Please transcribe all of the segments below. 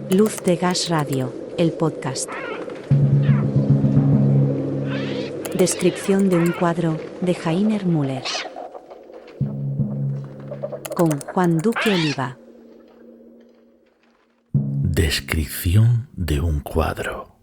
Luz de Gas Radio, el podcast. Descripción de un cuadro de Heiner Müller. Con Juan Duque Oliva. Descripción de un cuadro.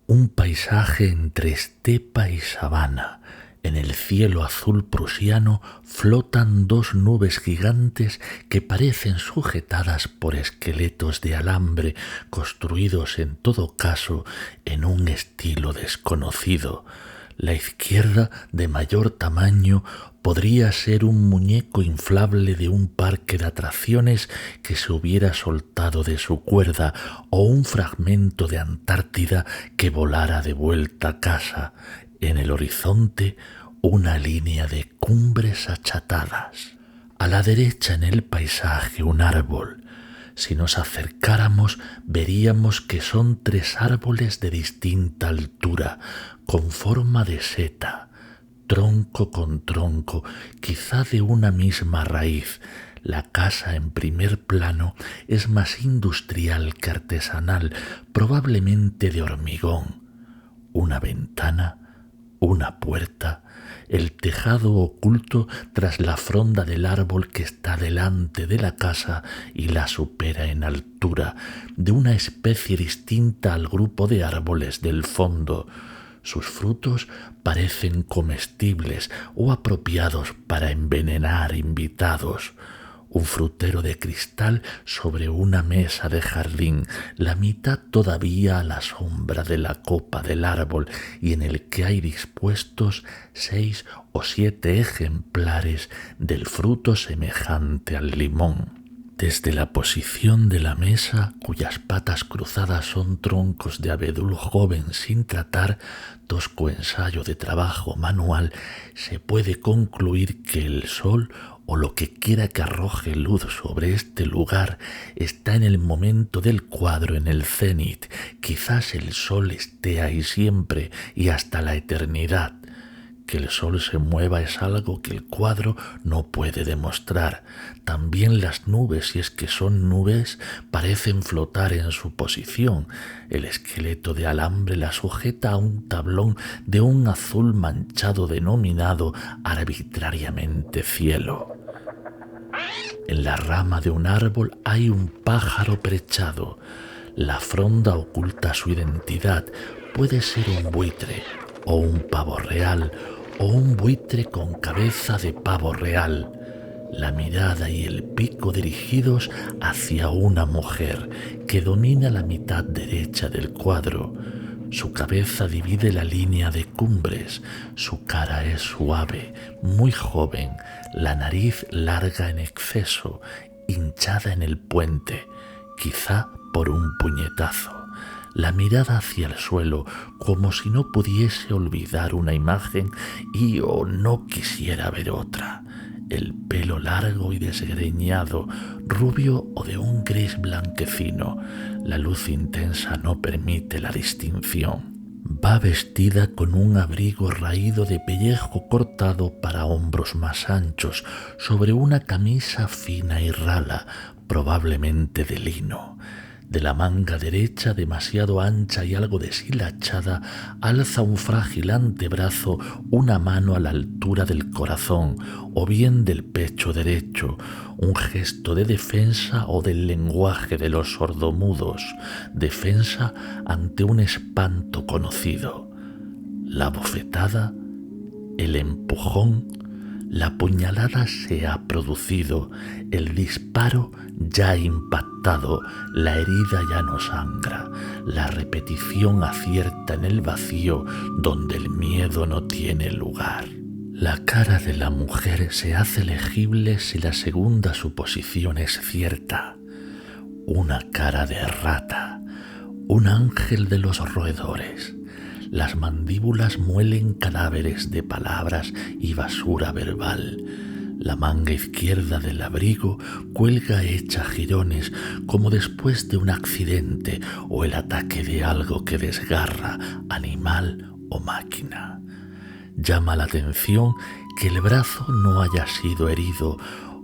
Un paisaje entre estepa y sabana. En el cielo azul prusiano flotan dos nubes gigantes que parecen sujetadas por esqueletos de alambre construidos en todo caso en un estilo desconocido. La izquierda, de mayor tamaño, podría ser un muñeco inflable de un parque de atracciones que se hubiera soltado de su cuerda o un fragmento de Antártida que volara de vuelta a casa. En el horizonte, una línea de cumbres achatadas. A la derecha en el paisaje un árbol. Si nos acercáramos, veríamos que son tres árboles de distinta altura, con forma de seta, tronco con tronco, quizá de una misma raíz. La casa en primer plano es más industrial que artesanal, probablemente de hormigón. Una ventana, una puerta, el tejado oculto tras la fronda del árbol que está delante de la casa y la supera en altura, de una especie distinta al grupo de árboles del fondo. Sus frutos parecen comestibles o apropiados para envenenar invitados. Un frutero de cristal sobre una mesa de jardín, la mitad todavía a la sombra de la copa del árbol y en el que hay dispuestos 6 o 7 ejemplares del fruto semejante al limón. Desde la posición de la mesa, cuyas patas cruzadas son troncos de abedul joven sin tratar, tosco ensayo de trabajo manual, se puede concluir que el sol o lo que quiera que arroje luz sobre este lugar está en el momento del cuadro en el cenit. Quizás el sol esté ahí siempre y hasta la eternidad. Que el sol se mueva es algo que el cuadro no puede demostrar. También las nubes, si es que son nubes, parecen flotar en su posición. El esqueleto de alambre la sujeta a un tablón de un azul manchado denominado arbitrariamente cielo. En la rama de un árbol hay un pájaro prechado. La fronda oculta su identidad. Puede ser un buitre o un pavo real o un buitre con cabeza de pavo real. La mirada y el pico dirigidos hacia una mujer que domina la mitad derecha del cuadro. Su cabeza divide la línea de cumbres, su cara es suave, muy joven, la nariz larga en exceso, hinchada en el puente, quizá por un puñetazo. La mirada hacia el suelo, como si no pudiese olvidar una imagen y o no quisiera ver otra. El pelo largo y desgreñado, rubio o de un gris blanquecino. La luz intensa no permite la distinción. Va vestida con un abrigo raído de pellejo cortado para hombros más anchos, sobre una camisa fina y rala, probablemente de lino. De la manga derecha, demasiado ancha y algo deshilachada, alza un frágil antebrazo, una mano a la altura del corazón o bien del pecho derecho, un gesto de defensa o del lenguaje de los sordomudos, defensa ante un espanto conocido. La bofetada, el empujón, la puñalada se ha producido, el disparo ya ha impactado, la herida ya no sangra, la repetición acierta en el vacío donde el miedo no tiene lugar. La cara de la mujer se hace legible si la segunda suposición es cierta. Una cara de rata, un ángel de los roedores. Las mandíbulas muelen cadáveres de palabras y basura verbal. La manga izquierda del abrigo cuelga hecha jirones como después de un accidente o el ataque de algo que desgarra, animal o máquina. Llama la atención que el brazo no haya sido herido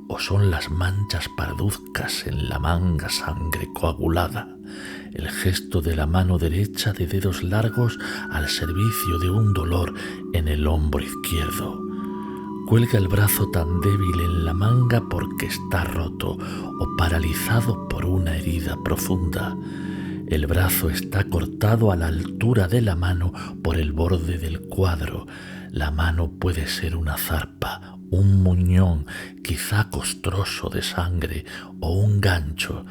o son las manchas parduzcas en la manga sangre coagulada, el gesto de la mano derecha de dedos largos al servicio de un dolor en el hombro izquierdo. Cuelga el brazo tan débil en la manga porque está roto o paralizado por una herida profunda. El brazo está cortado a la altura de la mano por el borde del cuadro. La mano puede ser una zarpa, un muñón, quizá costroso de sangre, o un gancho.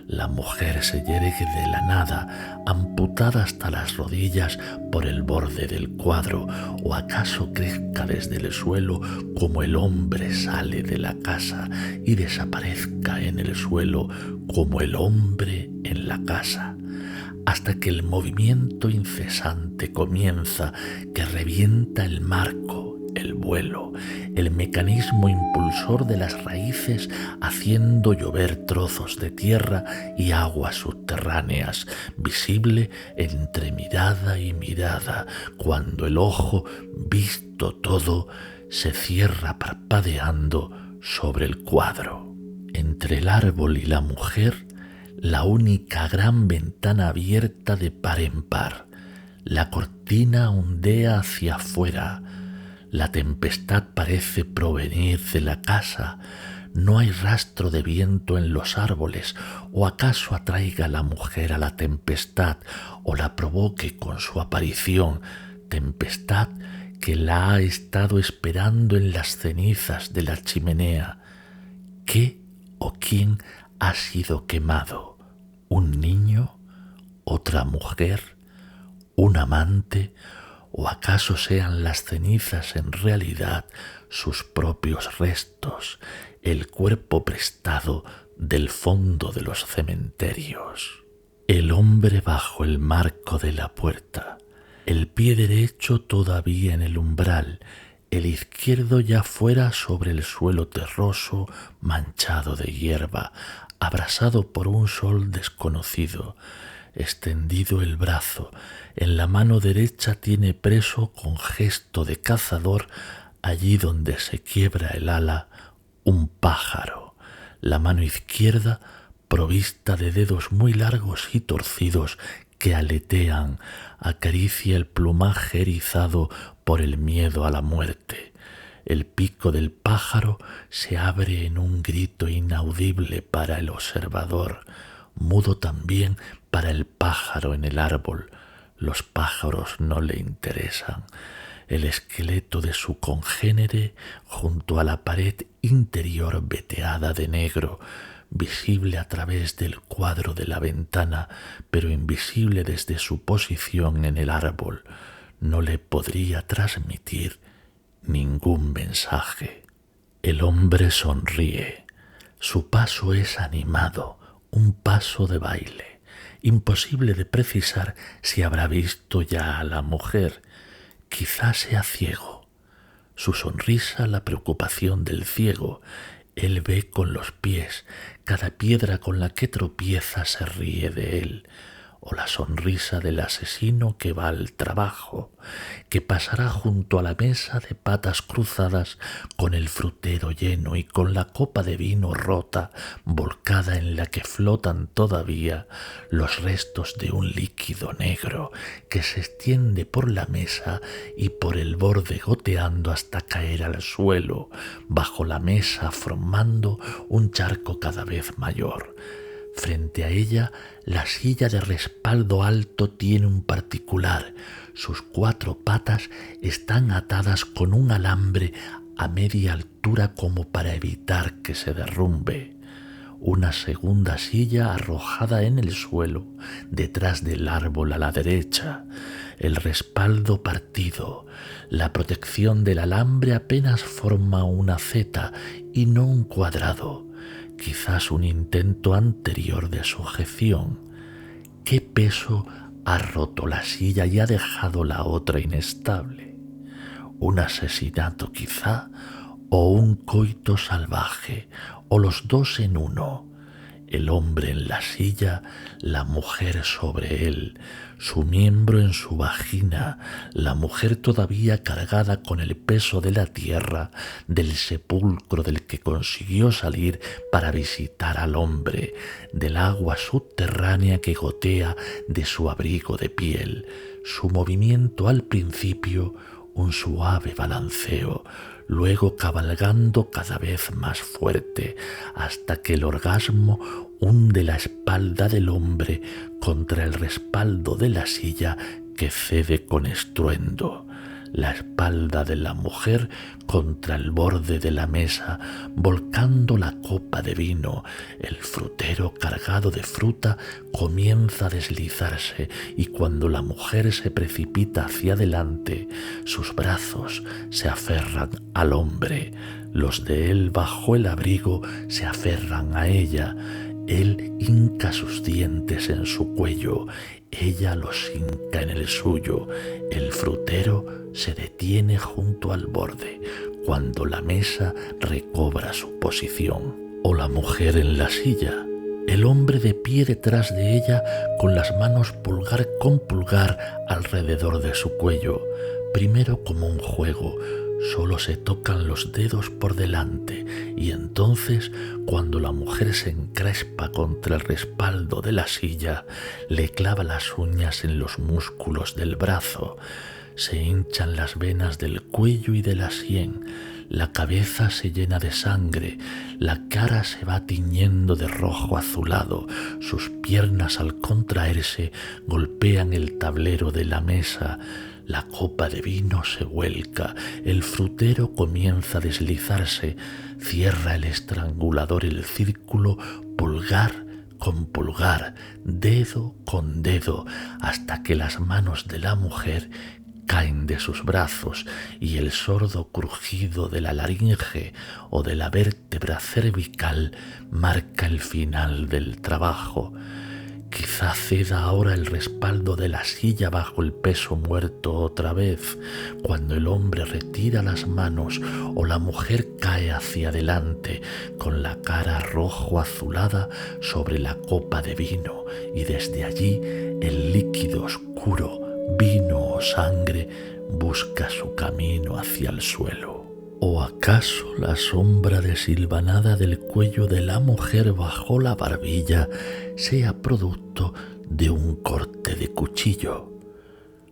La mujer se yergue de la nada, amputada hasta las rodillas por el borde del cuadro, o acaso crezca desde el suelo como el hombre sale de la casa y desaparezca en el suelo como el hombre en la casa, hasta que el movimiento incesante comienza, que revienta el marco, el vuelo, el mecanismo impulsor de las raíces, haciendo llover trozos de tierra y aguas subterráneas, visible entre mirada y mirada, cuando el ojo, visto todo, se cierra parpadeando sobre el cuadro. Entre el árbol y la mujer, la única gran ventana abierta de par en par. La cortina ondea hacia afuera. La tempestad parece provenir de la casa. No hay rastro de viento en los árboles, o acaso atraiga a la mujer a la tempestad o la provoque con su aparición, tempestad que la ha estado esperando en las cenizas de la chimenea. ¿Qué o quién ha sido quemado? ¿Un niño? ¿Otra mujer? ¿Un amante? ¿O acaso sean las cenizas en realidad sus propios restos, el cuerpo prestado del fondo de los cementerios? El hombre bajo el marco de la puerta, el pie derecho todavía en el umbral, el izquierdo ya fuera sobre el suelo terroso, manchado de hierba, abrasado por un sol desconocido. Extendido el brazo, en la mano derecha tiene preso con gesto de cazador, allí donde se quiebra el ala, un pájaro. La mano izquierda, provista de dedos muy largos y torcidos que aletean, acaricia el plumaje erizado por el miedo a la muerte. El pico del pájaro se abre en un grito inaudible para el observador, mudo también para el pájaro en el árbol. Los pájaros no le interesan. El esqueleto de su congénere junto a la pared interior veteada de negro, visible a través del cuadro de la ventana, pero invisible desde su posición en el árbol, no le podría transmitir ningún mensaje. El hombre sonríe. Su paso es animado, un paso de baile. Imposible de precisar si habrá visto ya a la mujer. Quizá sea ciego. Su sonrisa, la preocupación del ciego. Él ve con los pies. Cada piedra con la que tropieza se ríe de él. O la sonrisa del asesino que va al trabajo, que pasará junto a la mesa de patas cruzadas con el frutero lleno y con la copa de vino rota volcada en la que flotan todavía los restos de un líquido negro que se extiende por la mesa y por el borde goteando hasta caer al suelo, bajo la mesa formando un charco cada vez mayor. Frente a ella, la silla de respaldo alto tiene un particular. Sus 4 patas están atadas con un alambre a media altura como para evitar que se derrumbe. Una segunda silla arrojada en el suelo, detrás del árbol a la derecha. El respaldo partido. La protección del alambre apenas forma una Z y no un cuadrado. Quizás un intento anterior de sujeción. ¿Qué peso ha roto la silla y ha dejado la otra inestable? ¿Un asesinato quizá? ¿O un coito salvaje? ¿O los dos en uno? el hombre en la silla, la mujer sobre él, su miembro en su vagina, la mujer todavía cargada con el peso de la tierra, del sepulcro del que consiguió salir para visitar al hombre, del agua subterránea que gotea de su abrigo de piel, su movimiento al principio un suave balanceo, luego cabalgando cada vez más fuerte, hasta que el orgasmo hunde la espalda del hombre contra el respaldo de la silla que cede con estruendo, la espalda de la mujer contra el borde de la mesa, volcando la copa de vino. El frutero cargado de fruta comienza a deslizarse y cuando la mujer se precipita hacia adelante, sus brazos se aferran al hombre, los de él bajo el abrigo se aferran a ella. Él hinca sus dientes en su cuello, ella los hinca en el suyo. El frutero se detiene junto al borde cuando la mesa recobra su posición. O la mujer en la silla, el hombre de pie detrás de ella con las manos pulgar con pulgar alrededor de su cuello. Primero como un juego, solo se tocan los dedos por delante y entonces, cuando la mujer se encrespa contra el respaldo de la silla, le clava las uñas en los músculos del brazo. Se hinchan las venas del cuello y de la sien, la cabeza se llena de sangre, la cara se va tiñendo de rojo azulado, sus piernas al contraerse golpean el tablero de la mesa. La copa de vino se vuelca, el frutero comienza a deslizarse, cierra el estrangulador el círculo, pulgar con pulgar, dedo con dedo, hasta que las manos de la mujer caen de sus brazos y el sordo crujido de la laringe o de la vértebra cervical marca el final del trabajo. Quizá ceda ahora el respaldo de la silla bajo el peso muerto otra vez, cuando el hombre retira las manos o la mujer cae hacia adelante con la cara rojo azulada sobre la copa de vino y desde allí el líquido oscuro, vino o sangre, busca su camino hacia el suelo. ¿O acaso la sombra desilvanada del cuello de la mujer bajo la barbilla sea producto de un corte de cuchillo?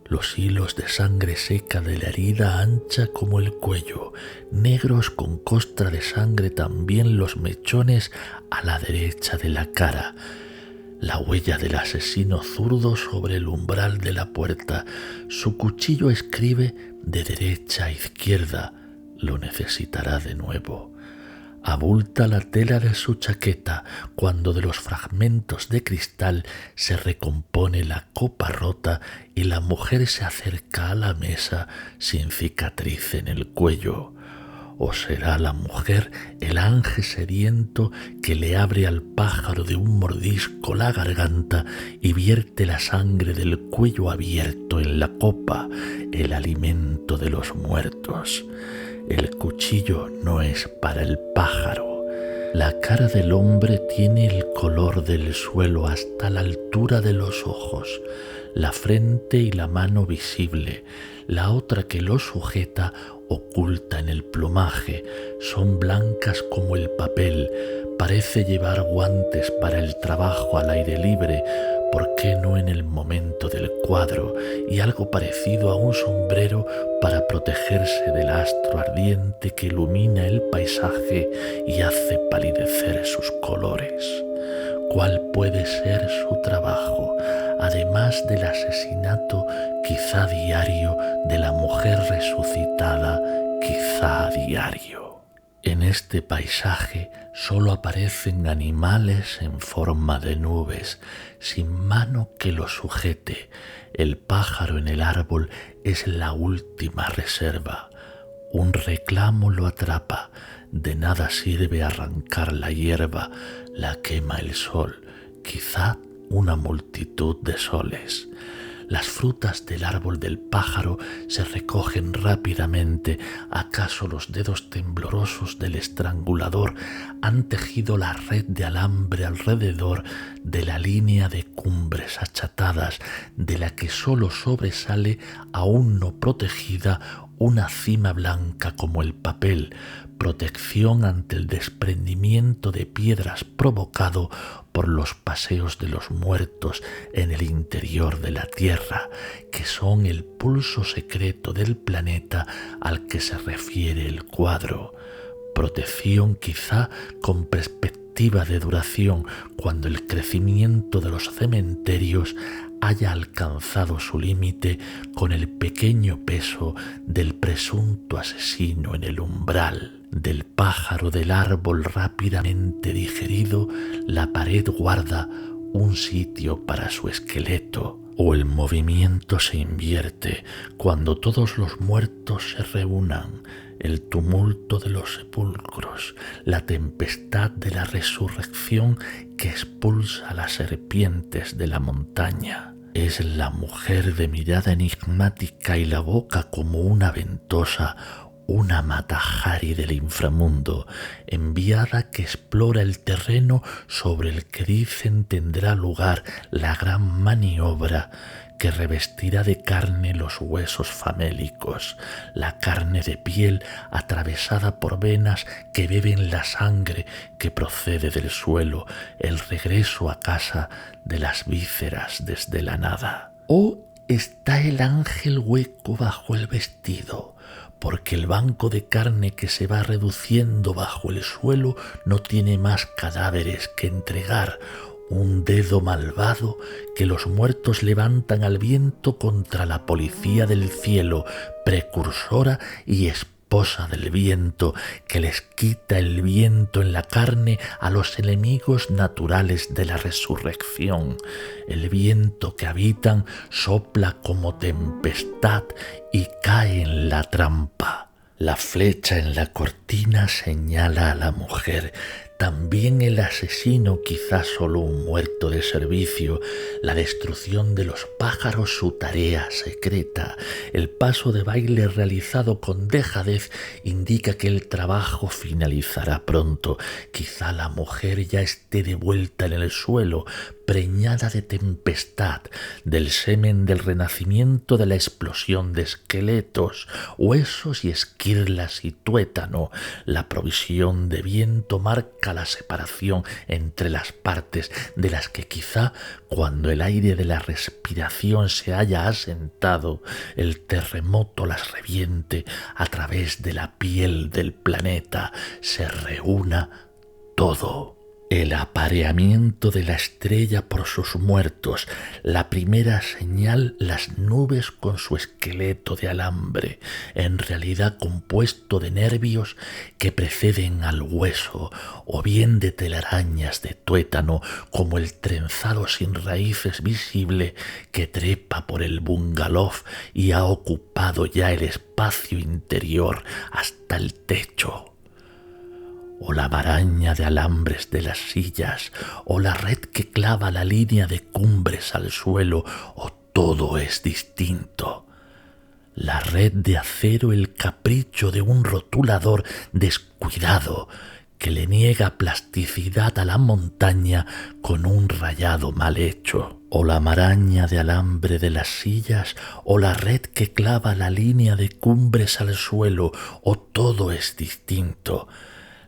Los hilos de sangre seca de la herida ancha como el cuello, negros con costra de sangre también los mechones a la derecha de la cara. La huella del asesino zurdo sobre el umbral de la puerta. Su cuchillo escribe de derecha a izquierda. Lo necesitará de nuevo. Abulta la tela de su chaqueta cuando de los fragmentos de cristal se recompone la copa rota y la mujer se acerca a la mesa sin cicatriz en el cuello. ¿O será la mujer el ángel sediento que le abre al pájaro de un mordisco la garganta y vierte la sangre del cuello abierto en la copa, el alimento de los muertos? El cuchillo no es para el pájaro. La cara del hombre tiene el color del suelo hasta la altura de los ojos, la frente y la mano visible, la otra que lo sujeta oculta en el plumaje, son blancas como el papel, parece llevar guantes para el trabajo al aire libre, ¿por qué no en el momento del cuadro? Y algo parecido a un sombrero para protegerse del astro ardiente que ilumina el paisaje y hace palidecer sus colores. ¿Cuál puede ser su trabajo, además del asesinato quizá diario de la mujer resucitada, quizá diario? En este paisaje solo aparecen animales en forma de nubes, sin mano que lo sujete. El pájaro en el árbol es la última reserva. Un reclamo lo atrapa, de nada sirve arrancar la hierba, la quema el sol, quizá una multitud de soles. Las frutas del árbol del pájaro se recogen rápidamente. ¿Acaso los dedos temblorosos del estrangulador han tejido la red de alambre alrededor de la línea de cumbres achatadas de la que solo sobresale, aún no protegida, una cima blanca como el papel, protección ante el desprendimiento de piedras provocado por los paseos de los muertos en el interior de la Tierra, que son el pulso secreto del planeta al que se refiere el cuadro? Protección quizá con perspectiva de duración cuando el crecimiento de los cementerios haya alcanzado su límite con el pequeño peso del presunto asesino en el umbral. Del pájaro del árbol rápidamente digerido, la pared guarda un sitio para su esqueleto. O el movimiento se invierte cuando todos los muertos se reúnan, el tumulto de los sepulcros, la tempestad de la resurrección que expulsa a las serpientes de la montaña. Es la mujer de mirada enigmática y la boca como una ventosa, una Mata-Hari del inframundo, enviada que explora el terreno sobre el que dicen tendrá lugar la gran maniobra que revestirá de carne los huesos famélicos, la carne de piel atravesada por venas que beben la sangre que procede del suelo, el regreso a casa de las vísceras desde la nada. ¿O está el ángel hueco bajo el vestido? Porque el banco de carne que se va reduciendo bajo el suelo no tiene más cadáveres que entregar, un dedo malvado que los muertos levantan al viento contra la policía del cielo, precursora y esposa del viento, que les quita el viento en la carne a los enemigos naturales de la resurrección. El viento que habitan sopla como tempestad y cae en la trampa. La flecha en la cortina señala a la mujer. También el asesino, quizás solo un muerto de servicio, la destrucción de los pájaros su tarea secreta, el paso de baile realizado con dejadez indica que el trabajo finalizará pronto. Quizá la mujer ya esté de vuelta en el suelo, preñada de tempestad, del semen del renacimiento, de la explosión de esqueletos, huesos y esquirlas y tuétano. La provisión de viento marca la separación entre las partes de las que quizá cuando el aire de la respiración se haya asentado, el terremoto las reviente a través de la piel del planeta, se reúna todo. El apareamiento de la estrella por sus muertos, la primera señal, las nubes con su esqueleto de alambre, en realidad compuesto de nervios que preceden al hueso, o bien de telarañas de tuétano, como el trenzado sin raíces visible que trepa por el bungalow y ha ocupado ya el espacio interior hasta el techo. O la maraña de alambres de las sillas, o la red que clava la línea de cumbres al suelo, o todo es distinto. La red de acero, el capricho de un rotulador descuidado que le niega plasticidad a la montaña con un rayado mal hecho. O la maraña de alambre de las sillas, o la red que clava la línea de cumbres al suelo, o todo es distinto.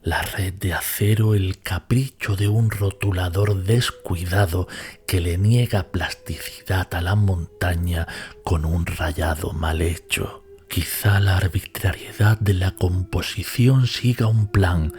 La red de acero, el capricho de un rotulador descuidado que le niega plasticidad a la montaña con un rayado mal hecho. Quizá la arbitrariedad de la composición siga un plan,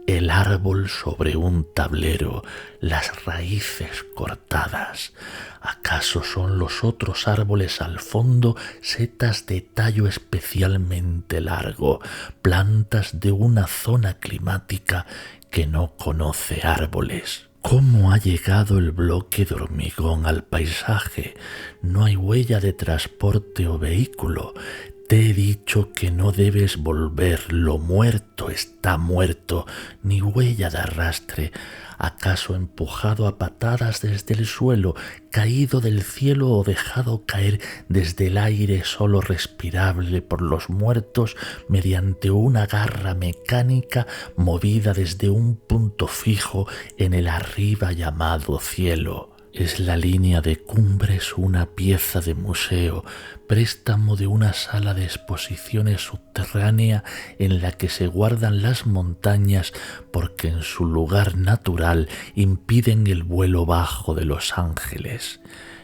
el árbol sobre un tablero, las raíces cortadas. ¿Acaso son los otros árboles al fondo setas de tallo especialmente largo, plantas de una zona climática que no conoce árboles? ¿Cómo ha llegado el bloque de hormigón al paisaje? No hay huella de transporte o vehículo. Te he dicho que no debes volver, lo muerto está muerto, ni huella de arrastre. ¿Acaso empujado a patadas desde el suelo, caído del cielo o dejado caer desde el aire solo respirable por los muertos mediante una garra mecánica movida desde un punto fijo en el arriba llamado cielo? Es la línea de cumbres una pieza de museo, préstamo de una sala de exposiciones subterránea en la que se guardan las montañas porque en su lugar natural impiden el vuelo bajo de los ángeles.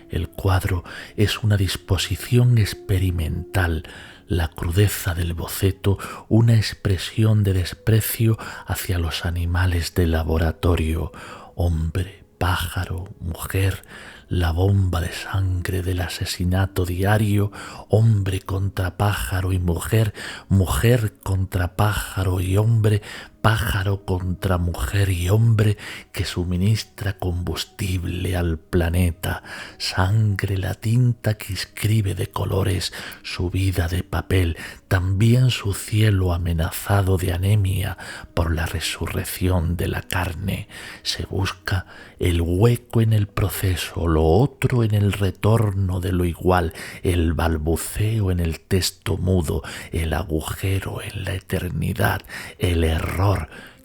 El cuadro es una disposición experimental, la crudeza del boceto una expresión de desprecio hacia los animales de laboratorio, hombre, pájaro, mujer, la bomba de sangre del asesinato diario, hombre contra pájaro y mujer, mujer contra pájaro y hombre, pájaro contra mujer y hombre que suministra combustible al planeta, sangre la tinta que escribe de colores su vida de papel, también su cielo amenazado de anemia por la resurrección de la carne. Se busca el hueco en el proceso, lo otro en el retorno de lo igual, el balbuceo en el texto mudo, el agujero en la eternidad, el error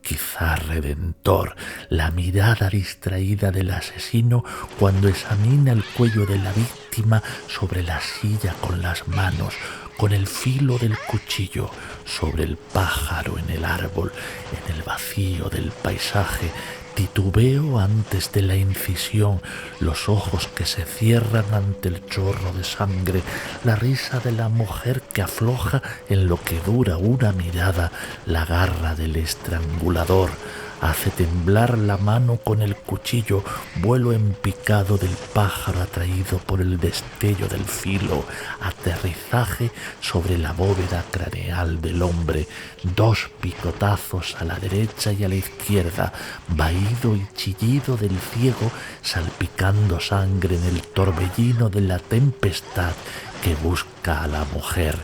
quizá redentor, la mirada distraída del asesino cuando examina el cuello de la víctima sobre la silla con las manos, con el filo del cuchillo sobre el pájaro en el árbol, en el vacío del paisaje, titubeo antes de la incisión, los ojos que se cierran ante el chorro de sangre, la risa de la mujer que afloja en lo que dura una mirada, la garra del estrangulador. Hace temblar la mano con el cuchillo, vuelo en picado del pájaro atraído por el destello del filo, aterrizaje sobre la bóveda craneal del hombre, dos picotazos a la derecha y a la izquierda, vahido y chillido del ciego, salpicando sangre en el torbellino de la tempestad que busca a la mujer.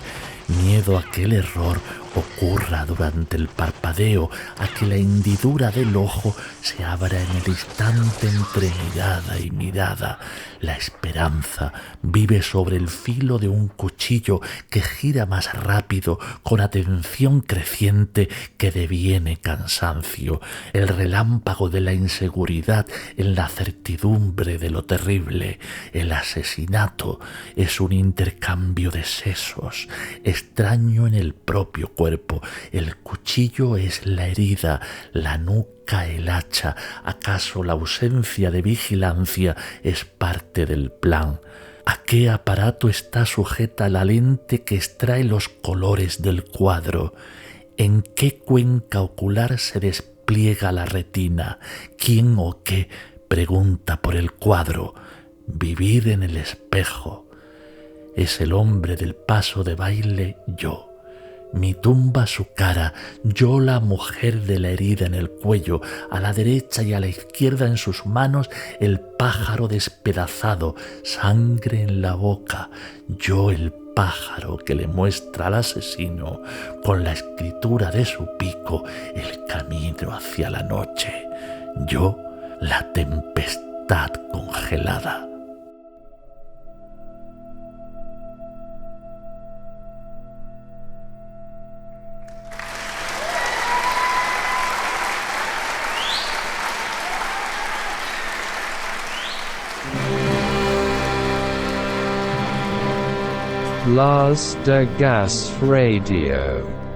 Miedo a que el error ocurra durante el parpadeo, a que la hendidura del ojo se abra en el instante entre mirada y mirada. La esperanza vive sobre el filo de un cuchillo que gira más rápido, con atención creciente que deviene cansancio. El relámpago de la inseguridad en la certidumbre de lo terrible. El asesinato es un intercambio de sesos, extraño en el propio cuerpo. El cuchillo es la herida, la nuca el hacha. ¿Acaso la ausencia de vigilancia es parte del plan? ¿A qué aparato está sujeta la lente que extrae los colores del cuadro? ¿En qué cuenca ocular se despliega la retina? ¿Quién o qué pregunta por el cuadro? Vivir en el espejo. Es el hombre del paso de baile yo. Mi tumba su cara, yo la mujer de la herida en el cuello, a la derecha y a la izquierda en sus manos el pájaro despedazado, sangre en la boca, yo el pájaro que le muestra al asesino con la escritura de su pico el camino hacia la noche, yo la tempestad congelada. Las de Gas Radio.